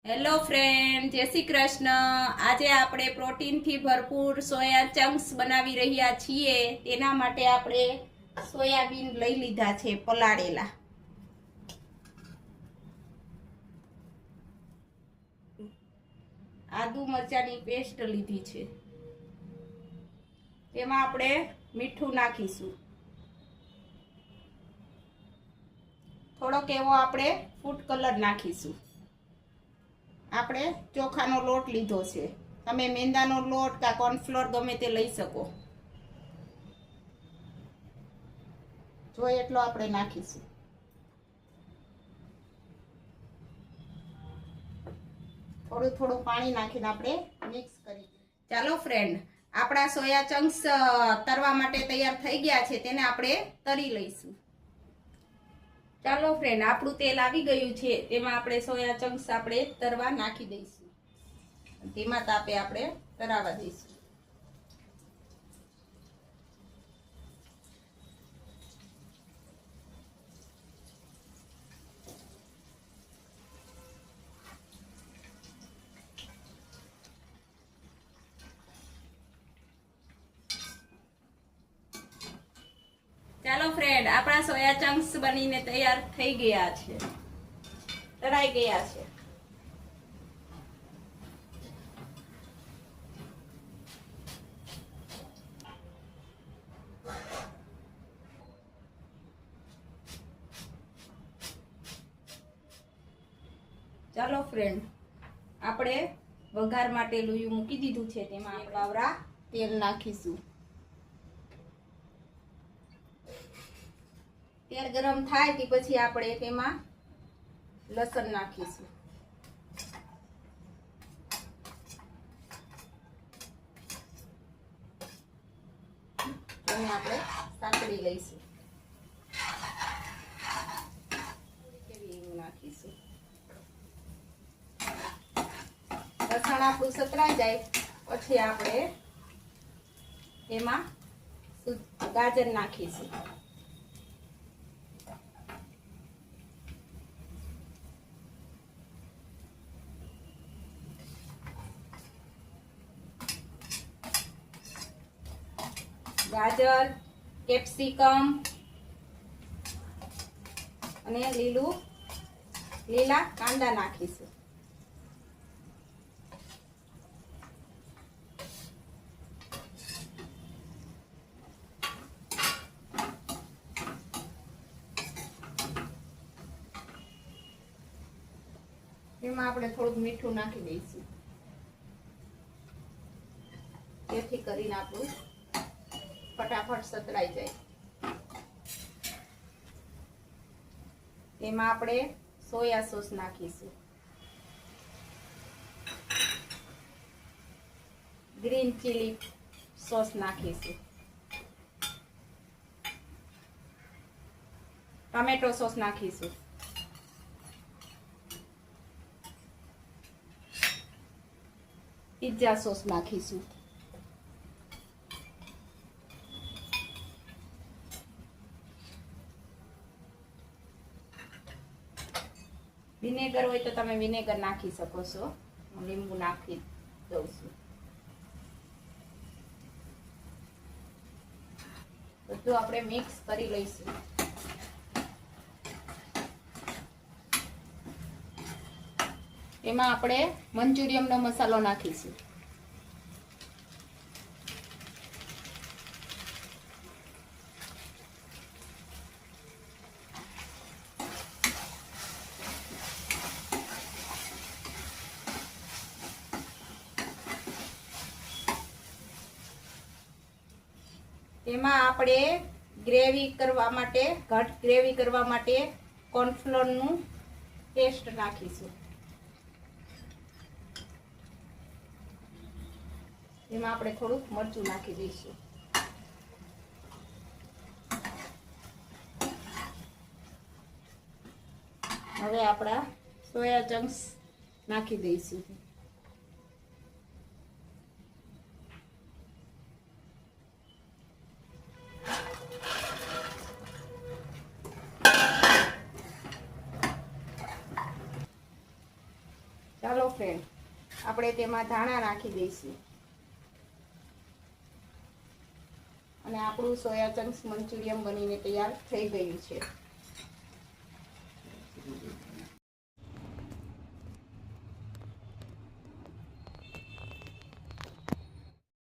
Hello friend, જય શ્રી કૃષ્ણ। આજે આપણે પ્રોટીનથી ભરપૂર સોયા ચંક્સ બનાવી રહ્યા છીએ। તેના માટે આપણે સોયાબીન લઈ લીધા છે પલાળેલા। આદુ મરચાંની પેસ્ટ લીધી છે। તેમાં આપણે મીઠું નાખીશું। થોડોક એવો આપણે ફૂડ કલર નાખીશું। આપણે ચોખાનો લોટ લીધો છે, તમે મેંદાનો લોટ કે કોર્નફ્લોર ગમે તે લઈ શકો। જોઈએ એટલો આપણે નાખીશું। થોડું થોડું પાણી નાખીને આપણે મિક્સ કરી। ચાલો ફ્રેન્ડ, આપણા સોયા ચંક્સ તરવા માટે તૈયાર થઈ ગયા છે, તેને આપણે તરી લઈશું। ચાલો ફ્રેન્ડ, આપણું તેલ આવી ગયું છે, તેમાં આપણે સોયા ચંક્સ આપણે તરવા નાખી દઈશું। ધીમા તાપે આપણે તરાવા દઈશું। ચાલો ફ્રેન્ડ, આપણા સોયા ચંક્સ બનીને તૈયાર થઈ ગયા છે, તરાઈ ગયા છે। ચાલો ફ્રેન્ડ, આપણે વઘાર માટે લોયું મૂકી દીધું છે, તેમાં આપણે પાવરા તેલ નાખીશું। તેલ ગરમ થાય કે પછી આપણે તેમાં લસણ નાખીશું। તેને આપણે સાંતળી લઈશું। નાખીશું। લસણ આપણું સતરાઈ જાય પછી આપણે એમાં ગાજર નાખીશું। ગાજર, કેપ્સિકમ અને લીલા કાંદા નાખીશું। એમાં આપણે થોડુંક મીઠું નાખી દઈશું, જેથી કરીને આપણું ફટાફટ સતરાઈ જાય। એમાં આપણે સોયા સોસ નાખીશું, ગ્રીન ચીલી સોસ નાખીશું, ટમેટો સોસ નાખીશું, પિઝા સોસ નાખીશું, વિનેગર હોય તો તમે વિનેગર નાખી શકો છો, હું લીંબુ નાખી દઉં છું। બધું આપણે મિક્સ કરી લઈશું। એમાં આપણે મંચુરિયનનો મસાલો નાખીશું। એમાં આપણે ગ્રેવી કરવા માટે, ઘટ ગ્રેવી કરવા માટે કોર્નફ્લોરનું પેસ્ટ નાખીશું। એમાં આપણે થોડુંક મરચું નાખી દઈશું। હવે આપણા સોયા ચંક્સ નાખી દઈશું। ચાલો ફ્રેન્ડ, આપણે તેમાં ધાણા નાખી દઈશું અને આપણું સોયા ચંક્સ મંચુરિયન બનીને તૈયાર થઈ ગયું છે.